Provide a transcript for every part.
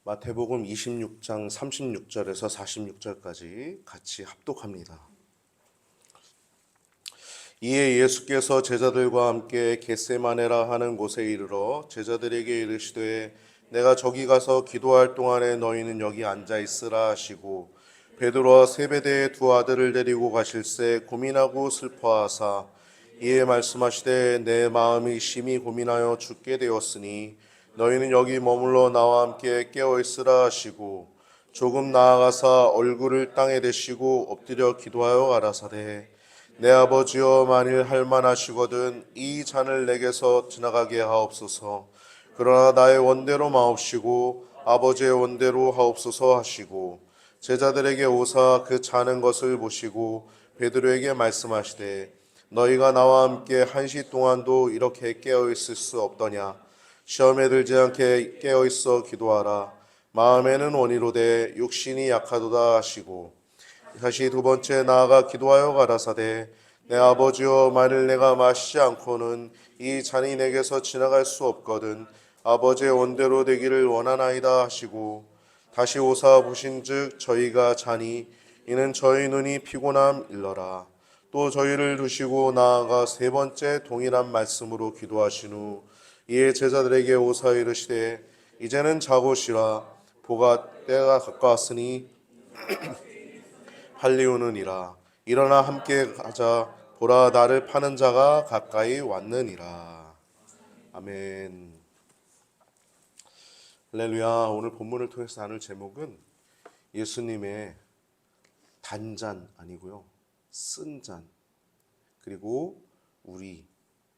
마태복음 26장 36절에서 46절까지 같이 합독합니다. 이에 예수께서 제자들과 함께 겟세마네라 하는 곳에 이르러 제자들에게 이르시되 내가 저기 가서 기도할 동안에 너희는 여기 앉아 있으라 하시고 베드로와 세베대의 두 아들을 데리고 가실새 고민하고 슬퍼하사 이에 말씀하시되 내 마음이 심히 고민하여 죽게 되었으니 너희는 여기 머물러 나와 함께 깨어 있으라 하시고 조금 나아가사 얼굴을 땅에 대시고 엎드려 기도하여 가라사대 내 아버지여 만일 할만하시거든 이 잔을 내게서 지나가게 하옵소서. 그러나 나의 원대로 마옵시고 아버지의 원대로 하옵소서 하시고 제자들에게 오사 그 자는 것을 보시고 베드로에게 말씀하시되 너희가 나와 함께 1시 동안도 이렇게 깨어 있을 수 없더냐. 시험에 들지 않게 깨어 있어 기도하라. 마음에는 원이로되 육신이 약하도다 하시고 다시 두 번째 나아가 기도하여 가라사대 내 아버지여 만일 내가 마시지 않고는 이 잔이 내게서 지나갈 수 없거든 아버지의 원대로 되기를 원하나이다 하시고 다시 오사 보신즉 저희가 자니 이는 저희 눈이 피곤함 일러라. 또 저희를 두시고 나아가 세 번째 동일한 말씀으로 기도하신 후 이에 제자들에게 오사 이르시되 이제는 자고 쉬라. 보가 때가 가까웠으니 할리우는이라. 일어나 함께 가자. 보라 나를 파는 자가 가까이 왔느니라. 아멘. 할렐루야. 오늘 본문을 통해서 나눌 제목은 예수님의 단잔 아니고요, 쓴 잔, 그리고 우리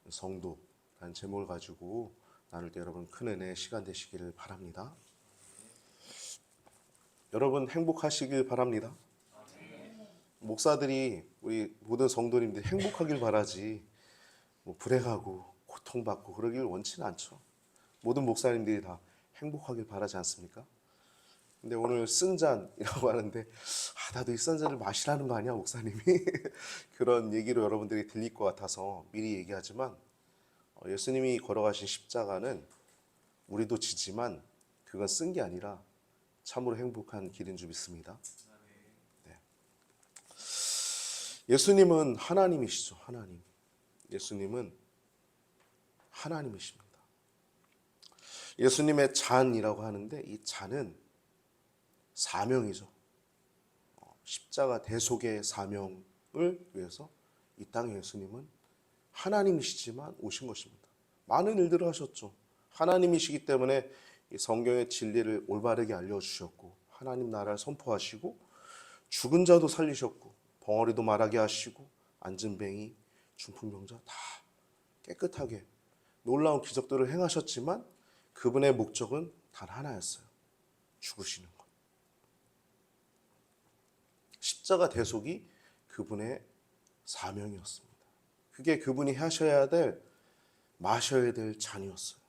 성도라는 제목을 가지고 나눌 때 여러분 큰 은혜 시간 되시기를 바랍니다. 여러분 행복하시길 바랍니다. 목사들이 우리 모든 성도님들 행복하길 바라지 불행하고 고통받고 그러길 원치는 않죠. 모든 목사님들이 다 행복하길 바라지 않습니까? 근데 오늘 쓴 잔이라고 하는데 나도 이 쓴 잔을 마시라는 거 아니야 목사님이? 그런 얘기로 여러분들이 들릴 것 같아서 미리 얘기하지만 예수님이 걸어가신 십자가는 우리도 지지만 그건 쓴 게 아니라 참으로 행복한 길인 줄 믿습니다. 네. 예수님은 하나님이시죠. 하나님. 예수님은 하나님이십니다. 예수님의 잔이라고 하는데 이 잔은 사명이죠. 십자가 대속의 사명을 위해서 이 땅에 예수님은 하나님이시지만 오신 것입니다. 많은 일들을 하셨죠. 하나님이시기 때문에 이 성경의 진리를 올바르게 알려주셨고 하나님 나라를 선포하시고 죽은 자도 살리셨고 벙어리도 말하게 하시고 안진뱅이, 중풍병자 다 깨끗하게 놀라운 기적들을 행하셨지만 그분의 목적은 단 하나였어요. 죽으시는 것. 십자가 대속이 그분의 사명이었습니다. 그게 그분이 하셔야 될, 마셔야 될 잔이었어요.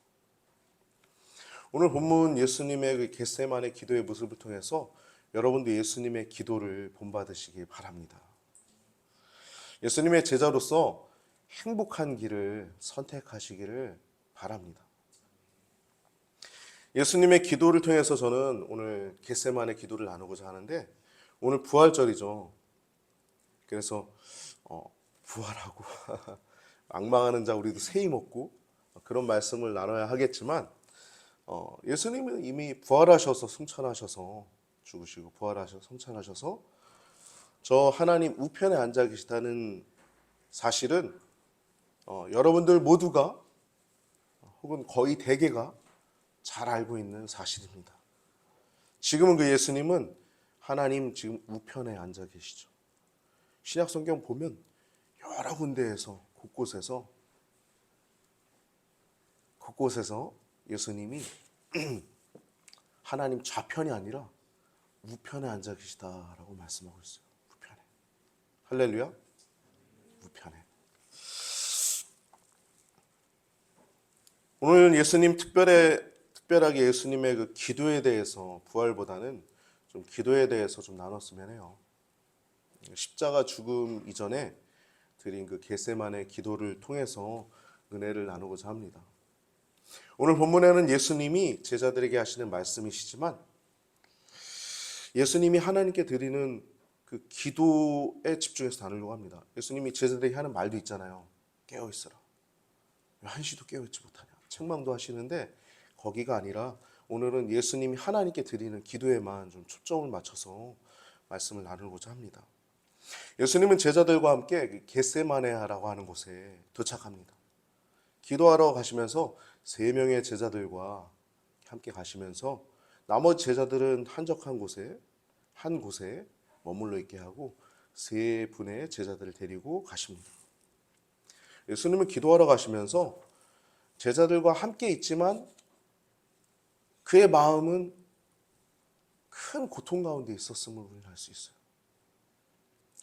오늘 본문 예수님의 그 겟세마네 기도의 모습을 통해서 여러분도 예수님의 기도를 본받으시길 바랍니다. 예수님의 제자로서 행복한 길을 선택하시기를 바랍니다. 예수님의 기도를 통해서 저는 오늘 겟세마네 기도를 나누고자 하는데 오늘 부활절이죠. 그래서 부활하고 앙망하는 자 우리도 세임 얻고 그런 말씀을 나눠야 하겠지만 예수님은 이미 부활하셔서 승천하셔서 죽으시고 부활하셔서 승천하셔서 저 하나님 우편에 앉아 계시다는 사실은 여러분들 모두가 혹은 거의 대개가 잘 알고 있는 사실입니다. 지금은 그 예수님은 하나님 지금 우편에 앉아 계시죠. 신약 성경 보면 여러 군데에서 곳곳에서 예수님이 하나님 좌편이 아니라 우편에 앉아 계시다라고 말씀하고 있어요. 우편에. 할렐루야. 우편에. 오늘 예수님 특별하게 예수님의 그 기도에 대해서 부활보다는 좀 기도에 대해서 좀 나눴으면 해요. 십자가 죽음 이전에 드린 그 겟세마네 기도를 통해서 은혜를 나누고자 합니다. 오늘 본문에는 예수님이 제자들에게 하시는 말씀이시지만 예수님이 하나님께 드리는 그 기도에 집중해서 나누려고 합니다. 예수님이 제자들에게 하는 말도 있잖아요. 깨어있으라. 왜 한시도 깨어있지 못하냐. 책망도 하시는데 거기가 아니라 오늘은 예수님이 하나님께 드리는 기도에만 좀 초점을 맞춰서 말씀을 나누고자 합니다. 예수님은 제자들과 함께 겟세마네라고 하는 곳에 도착합니다. 기도하러 가시면서 3명의 제자들과 함께 가시면서 나머지 제자들은 한적한 곳에 한 곳에 머물러 있게 하고 3분의 제자들을 데리고 가십니다. 예수님은 기도하러 가시면서 제자들과 함께 있지만 그의 마음은 큰 고통 가운데 있었음을 우리는 알 수 있어요.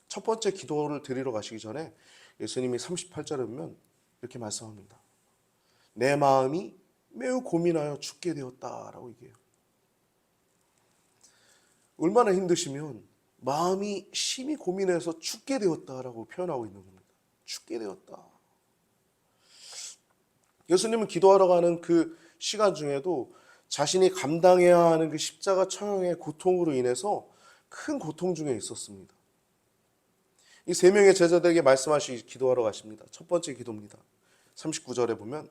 첫 번째 기도를 드리러 가시기 전에 예수님이 38절에 보면 이렇게 말씀합니다. 내 마음이 매우 고민하여 죽게 되었다라고 얘기해요. 얼마나 힘드시면 마음이 심히 고민해서 죽게 되었다라고 표현하고 있는 겁니다. 죽게 되었다. 예수님은 기도하러 가는 그 시간 중에도 자신이 감당해야 하는 그 십자가 처형의 고통으로 인해서 큰 고통 중에 있었습니다. 이 3명의 제자들에게 말씀하시기 기도하러 가십니다. 첫 번째 기도입니다. 39절에 보면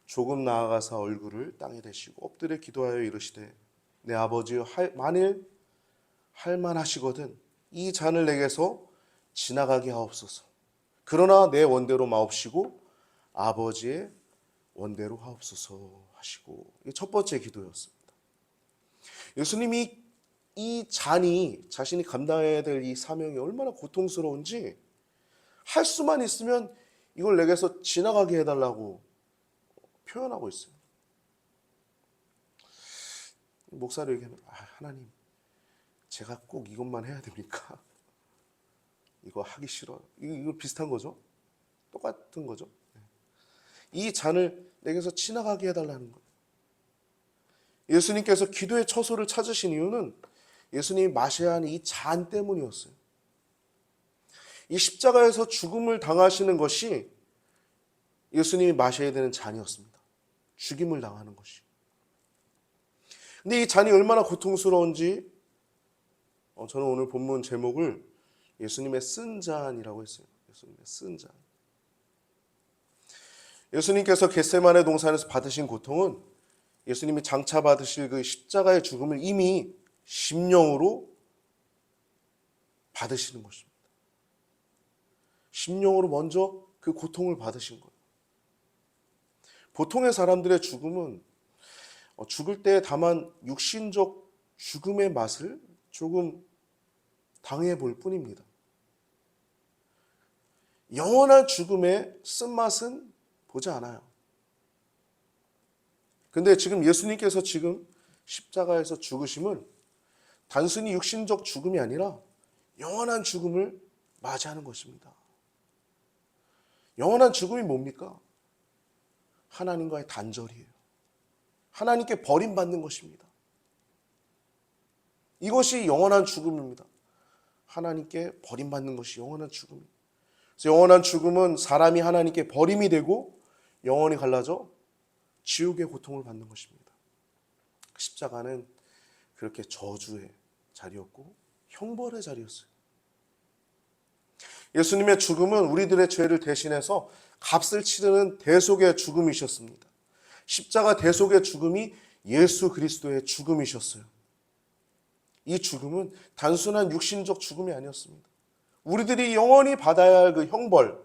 조금 나아가사 얼굴을 땅에 대시고 엎드려 기도하여 이르시되 내 아버지여 만일 할만하시거든 이 잔을 내게서 지나가게 하옵소서. 그러나 내 원대로 마옵시고 아버지의 원대로 하옵소서 하시고, 이게 첫 번째 기도였습니다. 예수님이 이 잔이 자신이 감당해야 될 이 사명이 얼마나 고통스러운지 할 수만 있으면 이걸 내게서 지나가게 해달라고 표현하고 있어요. 목사를 얘기하면 하나님 제가 꼭 이것만 해야 됩니까? 이거 하기 싫어요. 이거 비슷한 거죠? 똑같은 거죠? 이 잔을 내게서 지나가게 해달라는 거예요. 예수님께서 기도의 처소를 찾으신 이유는 예수님이 마셔야 하는 이 잔 때문이었어요. 이 십자가에서 죽음을 당하시는 것이 예수님이 마셔야 되는 잔이었습니다. 죽임을 당하는 것이. 근데 이 잔이 얼마나 고통스러운지 저는 오늘 본문 제목을 예수님의 쓴 잔이라고 했어요. 예수님의 쓴 잔. 예수님께서 겟세마네 동산에서 받으신 고통은 예수님이 장차 받으실 그 십자가의 죽음을 이미 심령으로 받으시는 것입니다. 심령으로 먼저 그 고통을 받으신 거예요. 보통의 사람들의 죽음은 죽을 때 다만 육신적 죽음의 맛을 조금 당해 볼 뿐입니다. 영원한 죽음의 쓴맛은 보지 않아요. 근데 지금 예수님께서 지금 십자가에서 죽으심은 단순히 육신적 죽음이 아니라 영원한 죽음을 맞이하는 것입니다. 영원한 죽음이 뭡니까? 하나님과의 단절이에요. 하나님께 버림받는 것입니다. 이것이 영원한 죽음입니다. 하나님께 버림받는 것이 영원한 죽음입니다. 그래서 영원한 죽음은 사람이 하나님께 버림이 되고 영원히 갈라져 지옥의 고통을 받는 것입니다. 십자가는 그렇게 저주의 자리였고 형벌의 자리였어요. 예수님의 죽음은 우리들의 죄를 대신해서 값을 치르는 대속의 죽음이셨습니다. 십자가 대속의 죽음이 예수 그리스도의 죽음이셨어요. 이 죽음은 단순한 육신적 죽음이 아니었습니다. 우리들이 영원히 받아야 할 그 형벌,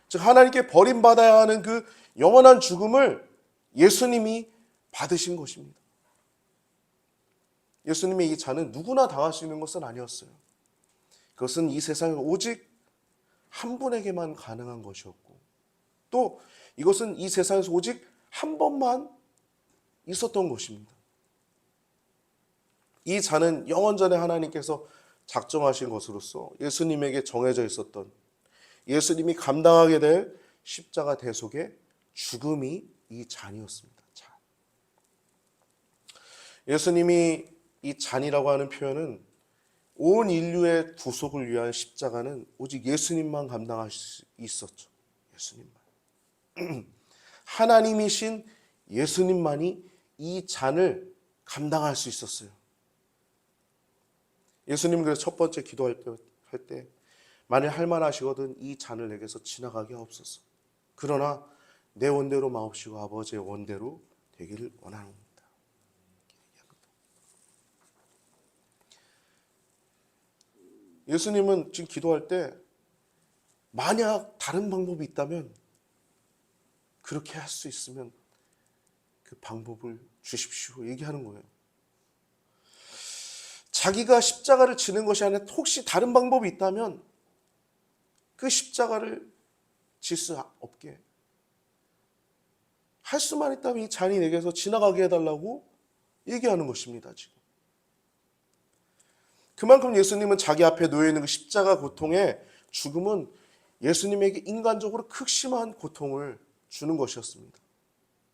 즉 하나님께 버림받아야 하는 그 영원한 죽음을 예수님이 받으신 것입니다. 예수님의 이 잔은 누구나 당할 수 있는 것은 아니었어요. 그것은 이 세상에 오직 한 분에게만 가능한 것이었고, 또 이것은 이 세상에서 오직 한 번만 있었던 것입니다. 이 잔은 영원전에 하나님께서 작정하신 것으로서 예수님에게 정해져 있었던, 예수님이 감당하게 될 십자가 대속의 죽음이 이 잔이었습니다. 잔. 예수님이 이 잔이라고 하는 표현은 온 인류의 구속을 위한 십자가는 오직 예수님만 감당할 수 있었죠. 예수님만. 하나님이신 예수님만이 이 잔을 감당할 수 있었어요. 예수님 그래서 첫 번째 기도할 때 만일 할만하시거든 이 잔을 내게서 지나가게 하옵소서. 그러나 내 원대로 마옵시고 아버지의 원대로 되기를 원하옵니다. 예수님은 지금 기도할 때 만약 다른 방법이 있다면 그렇게 할 수 있으면 그 방법을 주십시오 얘기하는 거예요. 자기가 십자가를 지는 것이 아니라 혹시 다른 방법이 있다면 그 십자가를 질 수 없게 할 수만 있다면 이 잔이 내게서 지나가게 해달라고 얘기하는 것입니다. 지금 그만큼 예수님은 자기 앞에 놓여있는 그 십자가 고통의 죽음은 예수님에게 인간적으로 극심한 고통을 주는 것이었습니다.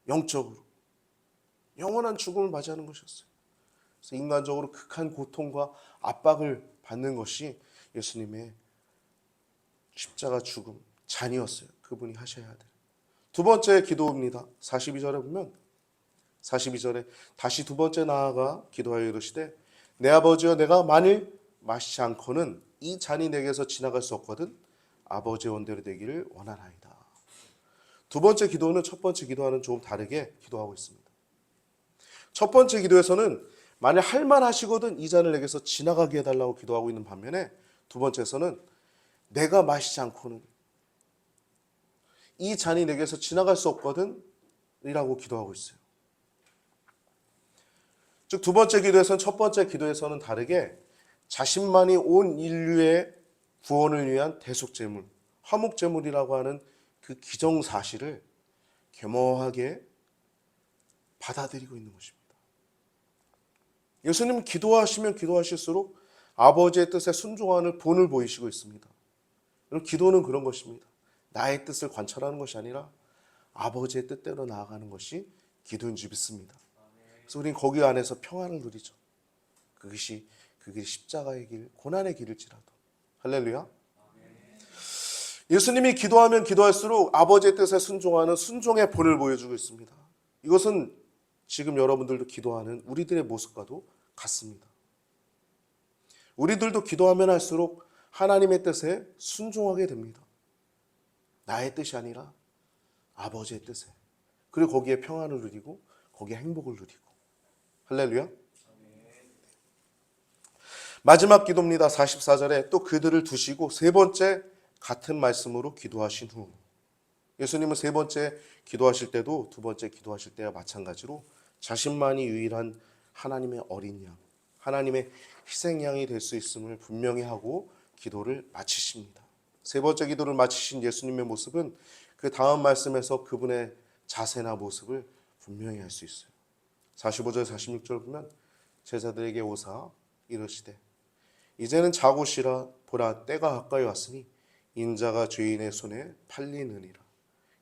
영적으로 영원한 죽음을 맞이하는 것이었어요. 그래서 인간적으로 극한 고통과 압박을 받는 것이 예수님의 십자가 죽음 잔이었어요. 그분이 하셔야 될. 두 번째 기도입니다. 42절에 보면 42절에 다시 두 번째 나아가 기도하여 이르시되 내 아버지여 내가 만일 마시지 않고는 이 잔이 내게서 지나갈 수 없거든 아버지의 원대로 되기를 원하나이다. 두 번째 기도는 첫 번째 기도와는 조금 다르게 기도하고 있습니다. 첫 번째 기도에서는 만일 할만하시거든 이 잔을 내게서 지나가게 해달라고 기도하고 있는 반면에 두 번째에서는 내가 마시지 않고는 이 잔이 내게서 지나갈 수 없거든 이라고 기도하고 있어요. 즉 두 번째 기도에서는 첫 번째 기도에서는 다르게 자신만이 온 인류의 구원을 위한 대속제물, 화목제물이라고 하는 그 기정사실을 겸허하게 받아들이고 있는 것입니다. 예수님은 기도하시면 기도하실수록 아버지의 뜻에 순종하는 본을 보이시고 있습니다. 기도는 그런 것입니다. 나의 뜻을 관철하는 것이 아니라 아버지의 뜻대로 나아가는 것이 기도인 줄 믿습니다. 그래서 우리는 거기 안에서 평안을 누리죠. 그것이 그 길이 십자가의 길, 고난의 길일지라도. 할렐루야. 예수님이 기도하면 기도할수록 아버지의 뜻에 순종하는 순종의 본을 보여주고 있습니다. 이것은 지금 여러분들도 기도하는 우리들의 모습과도 같습니다. 우리들도 기도하면 할수록 하나님의 뜻에 순종하게 됩니다. 나의 뜻이 아니라 아버지의 뜻에. 그리고 거기에 평안을 누리고 거기에 행복을 누리고. 할렐루야. 마지막 기도입니다. 44절에 또 그들을 두시고 세 번째 같은 말씀으로 기도하신 후 예수님은 세 번째 기도하실 때도 두 번째 기도하실 때와 마찬가지로 자신만이 유일한 하나님의 어린 양, 하나님의 희생양이 될 수 있음을 분명히 하고 기도를 마치십니다. 세 번째 기도를 마치신 예수님의 모습은 그 다음 말씀에서 그분의 자세나 모습을 분명히 알 수 있어요. 45절 46절 보면 제자들에게 오사 이르시되 이제는 자고 쉬라 보라 때가 가까이 왔으니 인자가 죄인의 손에 팔리느니라.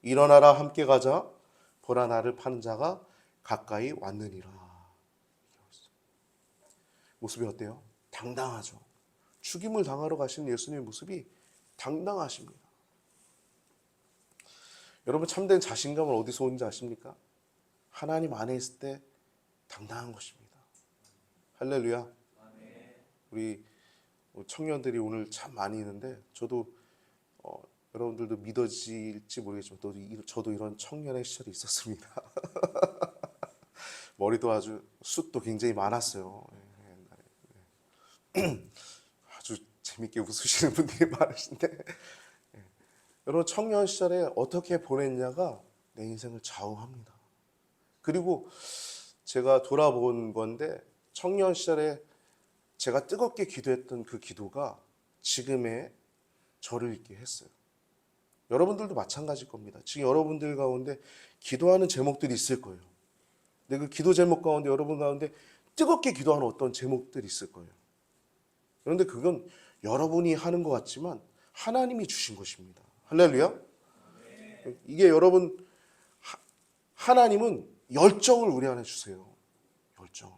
일어나라 함께 가자 보라 나를 파는 자가 가까이 왔느니라. 모습이 어때요? 당당하죠. 죽임을 당하러 가신 예수님의 모습이 당당하십니다. 여러분 참된 자신감은 어디서 오는지 아십니까? 하나님 안에 있을 때 당당한 것입니다. 할렐루야. 우리 청년들이 오늘 참 많이 있는데 저도 여러분들도 믿어질지 모르겠지만 저도 이런 청년의 시절이 있었습니다. 머리도 아주 숱도 굉장히 많았어요. 아주 재밌게 웃으시는 분들이 많으신데 여러분 청년 시절에 어떻게 보냈냐가 내 인생을 좌우합니다. 그리고 제가 돌아본 건데 청년 시절에 제가 뜨겁게 기도했던 그 기도가 지금의 저를 있게 했어요. 여러분들도 마찬가지일 겁니다. 지금 여러분들 가운데 기도하는 제목들이 있을 거예요. 근데 그 기도 제목 가운데 여러분 가운데 뜨겁게 기도하는 어떤 제목들이 있을 거예요. 그런데 그건 여러분이 하는 것 같지만 하나님이 주신 것입니다. 할렐루야. 이게 여러분 하나님은 열정을 우리 안에 주세요. 열정.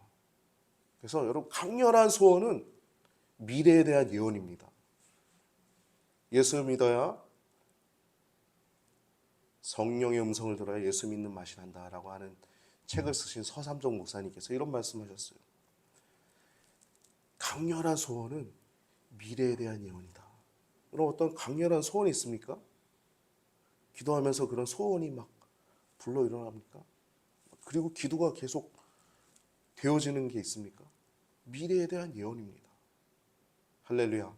그래서 여러분 강렬한 소원은 미래에 대한 예언입니다. 예수 믿어야 성령의 음성을 들어야 예수 믿는 맛이 난다라고 하는 책을 쓰신 서삼정 목사님께서 이런 말씀하셨어요. 강렬한 소원은 미래에 대한 예언이다. 그럼 어떤 강렬한 소원이 있습니까? 기도하면서 그런 소원이 막 불러 일어납니까? 그리고 기도가 계속 되어지는 게 있습니까? 미래에 대한 예언입니다. 할렐루야.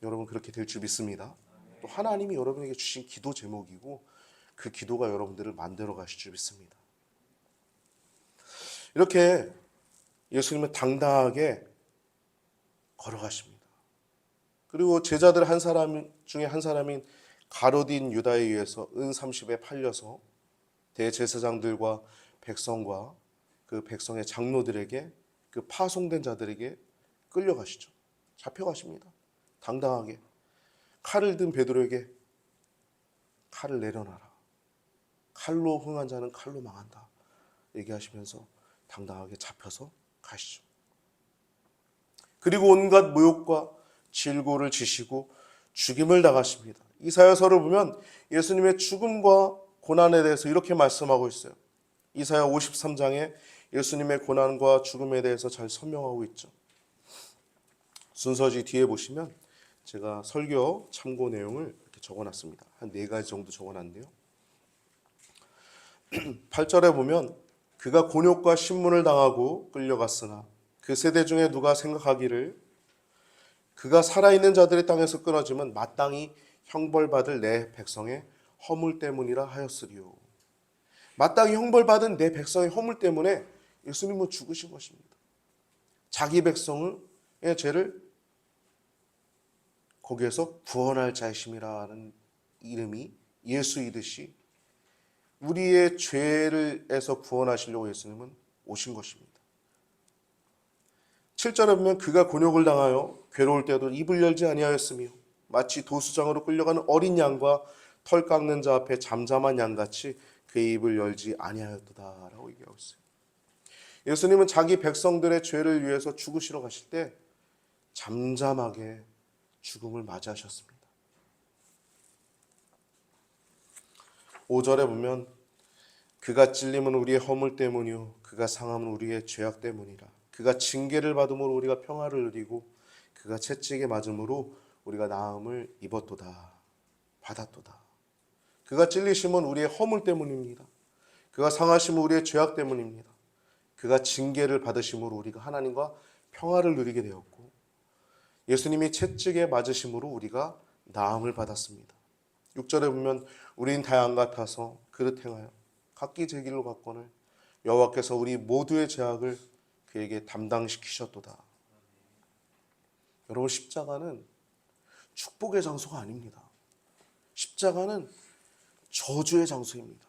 여러분 그렇게 될 줄 믿습니다. 또 하나님이 여러분에게 주신 기도 제목이고 그 기도가 여러분들을 만들어 가실 줄 믿습니다. 이렇게 예수님은 당당하게 걸어가십니다. 그리고 제자들 한 사람 중에 한 사람인 가룟 유다에 의해서 은 30에 팔려서 대제사장들과 백성과 그 백성의 장로들에게 그 파송된 자들에게 끌려가시죠. 잡혀가십니다. 당당하게 칼을 든 베드로에게 칼을 내려놔라. 칼로 흥한 자는 칼로 망한다. 얘기하시면서 당당하게 잡혀서 가시죠. 그리고 온갖 모욕과 질고를 지시고 죽임을 당하십니다. 이사야서를 보면 예수님의 죽음과 고난에 대해서 이렇게 말씀하고 있어요. 이사야 53장에 예수님의 고난과 죽음에 대해서 잘 설명하고 있죠. 순서지 뒤에 보시면 제가 설교 참고 내용을 이렇게 적어놨습니다. 한 4가지 정도 적어놨는데요. 8절에 보면 그가 곤욕과 신문을 당하고 끌려갔으나 그 세대 중에 누가 생각하기를 그가 살아있는 자들의 땅에서 끊어지면 마땅히 형벌받을 내 백성의 허물 때문이라 하였으리요. 마땅히 형벌받은 내 백성의 허물 때문에 예수님은 죽으신 것입니다. 자기 백성의 죄를 거기에서 구원할 자이심이라는 이름이 예수이듯이 우리의 죄를에서 구원하시려고 예수님은 오신 것입니다. 7절에 보면 그가 곤욕을 당하여 괴로울 때도 입을 열지 아니하였으며 마치 도수장으로 끌려가는 어린 양과 털 깎는 자 앞에 잠잠한 양같이 그의 입을 열지 아니하였도다라고 얘기하고 있어요. 예수님은 자기 백성들의 죄를 위해서 죽으시러 가실 때 잠잠하게 죽음을 맞이하셨습니다. 5절에 보면 그가 찔림은 우리의 허물 때문이요 그가 상함은 우리의 죄악 때문이라. 그가 징계를 받음으로 우리가 평화를 누리고 그가 채찍에 맞음으로 우리가 나음을 입었도다. 받았도다. 그가 찔리심은 우리의 허물 때문입니다. 그가 상하심은 우리의 죄악 때문입니다. 그가 징계를 받으심으로 우리가 하나님과 평화를 누리게 되었고 예수님이 채찍에 맞으심으로 우리가 나음을 받았습니다. 6절에 보면 우린 다 양 같아서 그릇 행하여 각기 제 길로 갔거늘 여호와께서 우리 모두의 죄악을 그에게 담당시키셨도다. 여러분 십자가는 축복의 장소가 아닙니다. 십자가는 저주의 장소입니다.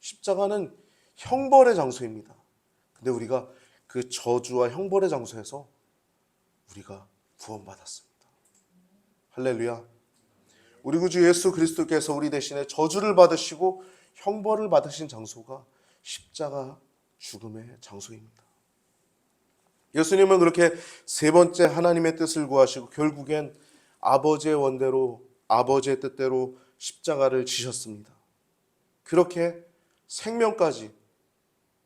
십자가는 형벌의 장소입니다. 근데 우리가 그 저주와 형벌의 장소에서 우리가 구원받았습니다. 할렐루야. 우리 구주 예수 그리스도께서 우리 대신에 저주를 받으시고 형벌을 받으신 장소가 십자가 죽음의 장소입니다. 예수님은 그렇게 세 번째 하나님의 뜻을 구하시고 결국엔 아버지의 원대로 아버지의 뜻대로 십자가를 지셨습니다. 그렇게 생명까지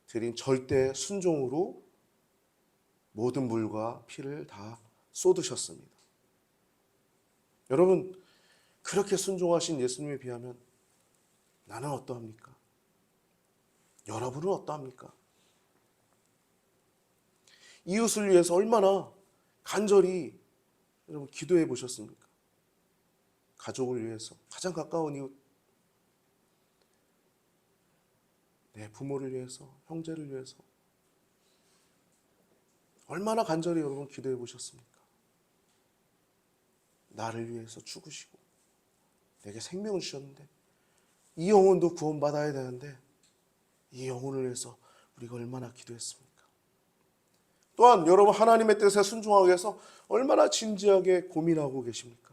드린 절대 순종으로 모든 물과 피를 다 쏟으셨습니다. 여러분 그렇게 순종하신 예수님에 비하면 나는 어떠합니까? 여러분은 어떠합니까? 이웃을 위해서 얼마나 간절히 여러분 기도해 보셨습니까? 가족을 위해서, 가장 가까운 이웃, 내 부모를 위해서, 형제를 위해서 얼마나 간절히 여러분 기도해 보셨습니까? 나를 위해서 죽으시고 내게 생명을 주셨는데 이 영혼도 구원받아야 되는데 이 영혼을 위해서 우리가 얼마나 기도했습니까? 또한 여러분 하나님의 뜻에 순종하기 위해서 얼마나 진지하게 고민하고 계십니까?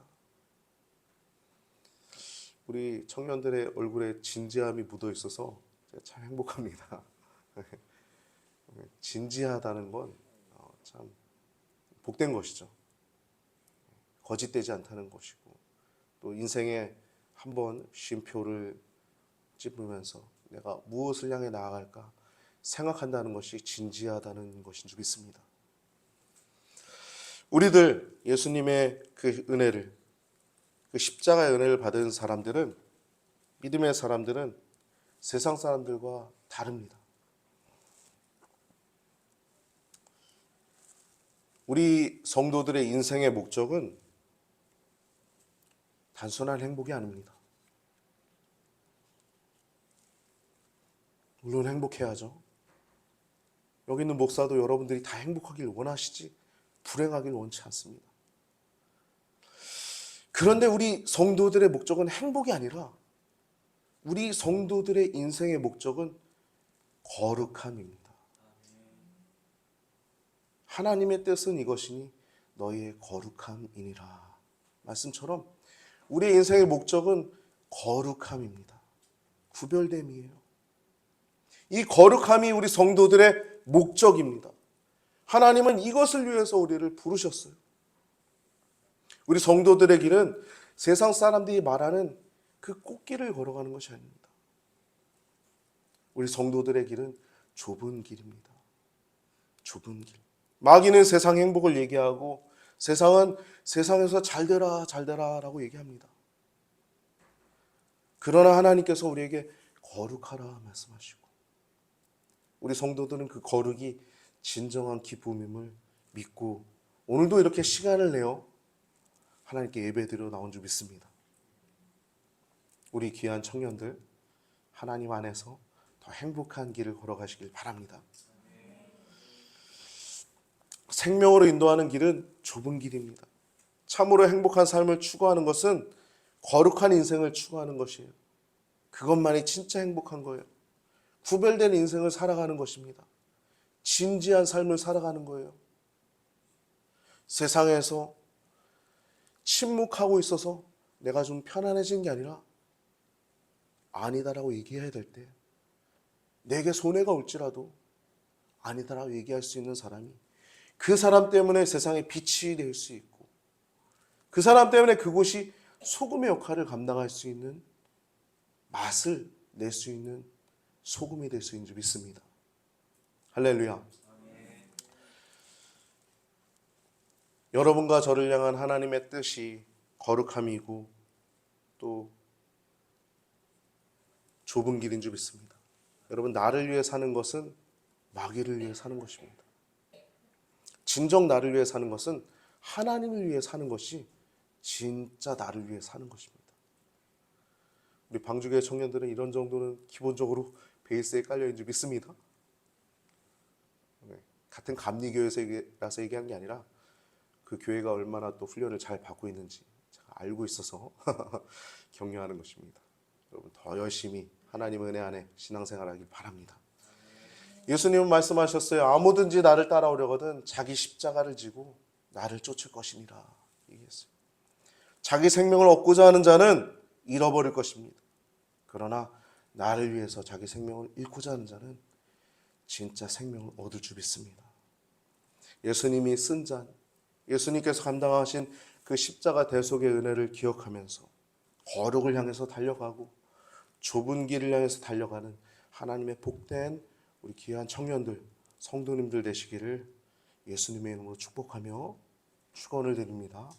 우리 청년들의 얼굴에 진지함이 묻어 있어서 제가 참 행복합니다. 진지하다는 건 참 복된 것이죠. 거짓되지 않다는 것이고 또 인생에 한번 쉼표를 찝으면서 내가 무엇을 향해 나아갈까 생각한다는 것이 진지하다는 것인 줄 믿습니다. 우리들 예수님의 그 은혜를, 그 십자가의 은혜를 받은 사람들은, 믿음의 사람들은 세상 사람들과 다릅니다. 우리 성도들의 인생의 목적은 단순한 행복이 아닙니다. 물론 행복해야죠. 여기 있는 목사도 여러분들이 다 행복하길 원하시지 불행하길 원치 않습니다. 그런데 우리 성도들의 목적은 행복이 아니라 우리 성도들의 인생의 목적은 거룩함입니다. 하나님의 뜻은 이것이니 너희의 거룩함이니라. 말씀처럼 우리의 인생의 목적은 거룩함입니다. 구별됨이에요. 이 거룩함이 우리 성도들의 목적입니다. 하나님은 이것을 위해서 우리를 부르셨어요. 우리 성도들의 길은 세상 사람들이 말하는 그 꽃길을 걸어가는 것이 아닙니다. 우리 성도들의 길은 좁은 길입니다. 좁은 길. 마귀는 세상 행복을 얘기하고 세상은 세상에서 잘 되라 잘 되라 라고 얘기합니다. 그러나 하나님께서 우리에게 거룩하라 말씀하시고 우리 성도들은 그 거룩이 진정한 기쁨임을 믿고 오늘도 이렇게 시간을 내어 하나님께 예배드려 나온 줄 믿습니다. 우리 귀한 청년들 하나님 안에서 더 행복한 길을 걸어가시길 바랍니다. 생명으로 인도하는 길은 좁은 길입니다. 참으로 행복한 삶을 추구하는 것은 거룩한 인생을 추구하는 것이에요. 그것만이 진짜 행복한 거예요. 구별된 인생을 살아가는 것입니다. 진지한 삶을 살아가는 거예요. 세상에서 침묵하고 있어서 내가 좀 편안해진 게 아니라 아니다라고 얘기해야 될 때 내게 손해가 올지라도 아니다라고 얘기할 수 있는 사람이 그 사람 때문에 세상에 빛이 될 수 있고 그 사람 때문에 그곳이 소금의 역할을 감당할 수 있는 맛을 낼 수 있는 소금이 될 수 있는 줄 믿습니다. 할렐루야. 여러분과 저를 향한 하나님의 뜻이 거룩함이고 또 좁은 길인 줄 믿습니다. 여러분, 나를 위해 사는 것은 마귀를 위해 사는 것입니다. 진정 나를 위해 사는 것은 하나님을 위해 사는 것이 진짜 나를 위해 사는 것입니다. 우리 방주교회 청년들은 이런 정도는 기본적으로 베이스에 깔려있는 줄 믿습니다. 같은 감리교회라서 얘기한 게 아니라 그 교회가 얼마나 또 훈련을 잘 받고 있는지 제가 알고 있어서 격려하는 것입니다. 여러분 더 열심히 하나님의 은혜 안에 신앙생활하길 바랍니다. 예수님은 말씀하셨어요. 아무든지 나를 따라오려거든 자기 십자가를 지고 나를 쫓을 것이니라 얘기했어요. 자기 생명을 얻고자 하는 자는 잃어버릴 것입니다. 그러나 나를 위해서 자기 생명을 잃고자 하는 자는 진짜 생명을 얻을 줄 믿습니다. 예수님이 쓴 잔, 예수님께서 감당하신 그 십자가 대속의 은혜를 기억하면서 거룩을 향해서 달려가고 좁은 길을 향해서 달려가는 하나님의 복된 우리 귀한 청년들, 성도님들 되시기를 예수님의 이름으로 축복하며 축원을 드립니다.